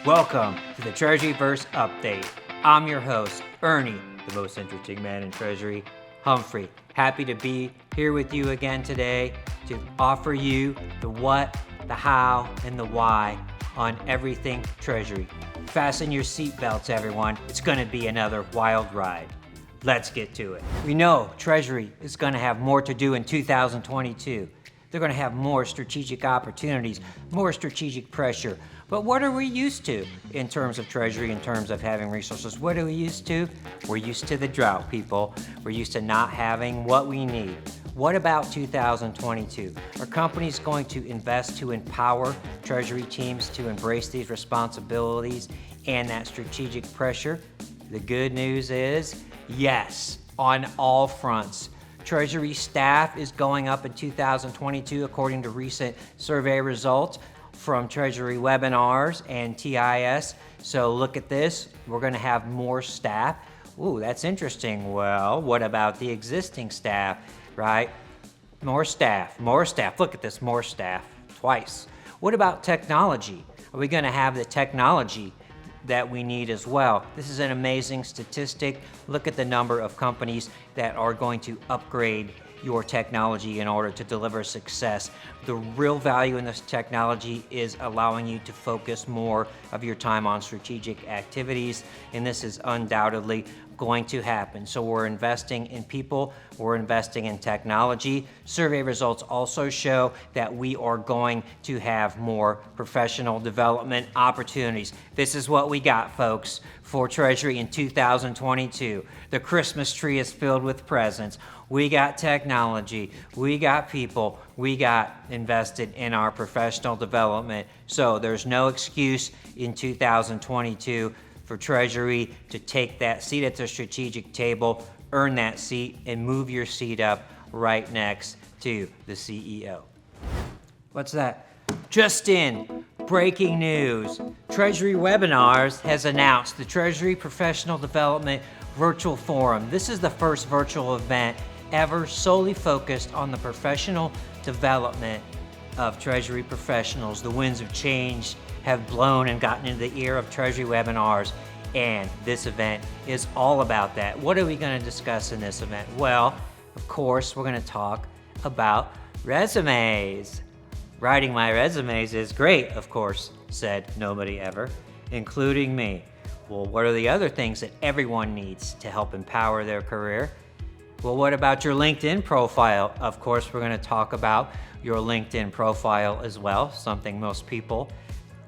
Welcome to the Treasuryverse Update. I'm your host, Ernie, the most interesting man in Treasury, Humphrey. Happy to be here with you again today to offer you the what, the how, and the why on everything Treasury. Fasten your seatbelts, everyone. It's going to be another wild ride. Let's get to it. We know Treasury is going to have more to do in 2022. They're going to have more strategic opportunities, more strategic pressure. But what are we used to in terms of Treasury, in terms of having resources? What are we used to? We're used to the drought, people. We're used to not having what we need. What about 2022? Are companies going to invest to empower Treasury teams to embrace these responsibilities and that strategic pressure? The good news is, yes, on all fronts. Treasury staff is going up in 2022 according to recent survey results from Treasury webinars and TIS. So look at this, we're going to have more staff. Ooh, that's interesting. Well, what about the existing staff, right? More staff. Look at this, more staff, twice. What about technology? Are we going to have the technology that we need as well? This is an amazing statistic. Look at the number of companies that are going to upgrade your technology in order to deliver success. The real value in this technology is allowing you to focus more of your time on strategic activities, and this is undoubtedly going to happen. So we're investing in people, we're investing in technology. Survey results also show that we are going to have more professional development opportunities. This is what we got, folks, for Treasury in 2022. The Christmas tree is filled with presents. We got technology, we got people, we got invested in our professional development. So there's no excuse in 2022 for Treasury to take that seat at the strategic table, earn that seat, and move your seat up right next to the CEO. What's that? Just in, breaking news. Treasury Webinars has announced the Treasury Professional Development Virtual Forum. This is the first virtual event ever solely focused on the professional development of Treasury professionals. The winds of change have blown and gotten into the ear of Treasury webinars, and this event is all about that. What are we going to discuss in this event? Well, of course, we're going to talk about resumes. Writing my resumes is great, of course, said nobody ever, including me. Well, what are the other things that everyone needs to help empower their career? Well, what about your LinkedIn profile? Of course, we're going to talk about your LinkedIn profile as well, something most people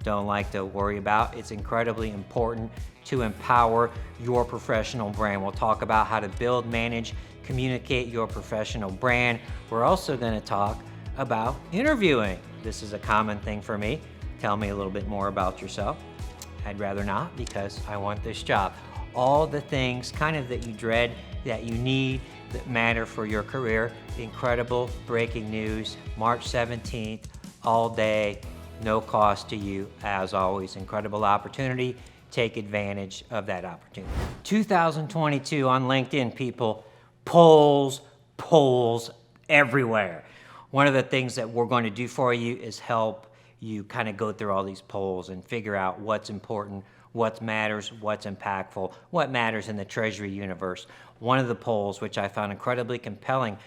don't like to worry about. It's incredibly important to empower your professional brand. We'll talk about how to build, manage, communicate your professional brand. We're also going to talk about interviewing. This is a common thing for me. Tell me a little bit more about yourself. I'd rather not, because I want this job. All the things kind of that you dread, that you need, that matter for your career. Incredible breaking news, March 17th, all day, no cost to you. As always, incredible opportunity. Take advantage of that opportunity. 2022 on LinkedIn, people, polls everywhere. One of the things that we're going to do for you is help you kind of go through all these polls and figure out what's important, what matters, what's impactful, what matters in the Treasury universe. One of the polls, which I found incredibly compelling,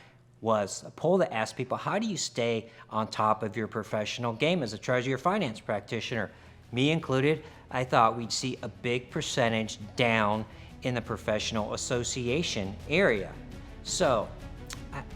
was a poll that asked people, how do you stay on top of your professional game as a Treasury or finance practitioner? Me included, I thought we'd see a big percentage down in the professional association area. So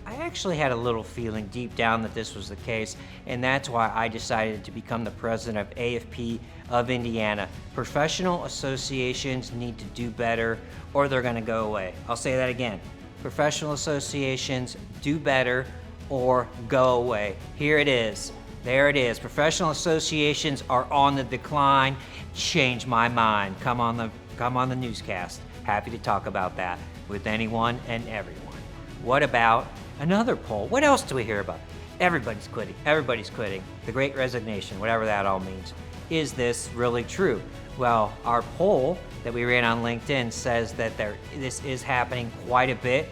I actually had a little feeling deep down that this was the case, and that's why I decided to become the president of AFP of Indiana. Professional associations need to do better or they're going to go away. I'll say that again. Professional associations do better or go away. Here it is. There it is. Professional associations are on the decline. Change my mind. Come on the newscast. Happy to talk about that with anyone and everyone. What about another poll? What else do we hear about? Everybody's quitting. Everybody's quitting. The Great Resignation, whatever that all means. Is this really true? Well, our poll that we ran on LinkedIn says that this is happening quite a bit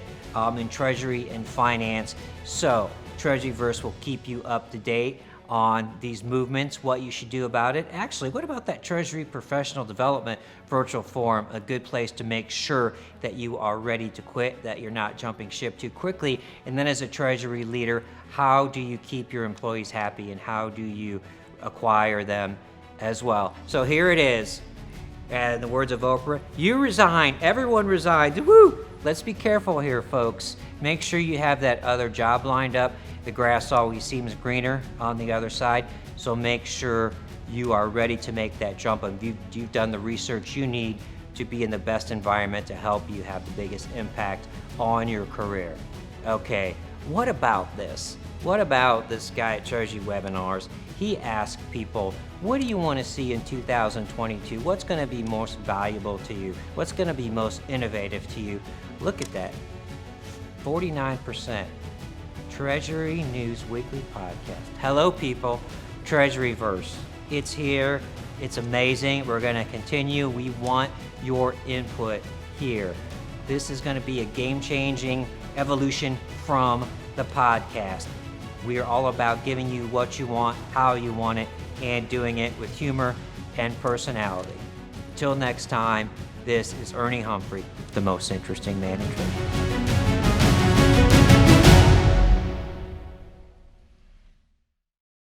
in Treasury and finance. So Treasuryverse will keep you up to date on these movements, what you should do about it. Actually, what about that Treasury Professional Development Virtual Forum? A good place to make sure that you are ready to quit, that you're not jumping ship too quickly. And then as a Treasury leader, how do you keep your employees happy and how do you acquire them as well? So here it is. And in the words of Oprah, you resign, everyone resigns. Woo! Let's be careful here, folks. Make sure you have that other job lined up. The grass always seems greener on the other side, so make sure you are ready to make that jump and you've done the research you need to be in the best environment to help you have the biggest impact on your career. Okay, what about this? What about this guy at Treasury Webinars? He asked people, what do you want to see in 2022? What's going to be most valuable to you? What's going to be most innovative to you? Look at that, 49%. Treasury News Weekly Podcast. Hello, people. Treasuryverse. It's here. It's amazing. We're going to continue. We want your input here. This is going to be a game-changing evolution from the podcast. We are all about giving you what you want, how you want it, and doing it with humor and personality. Until next time, this is Ernie Humphrey, the most interesting man in Treasury.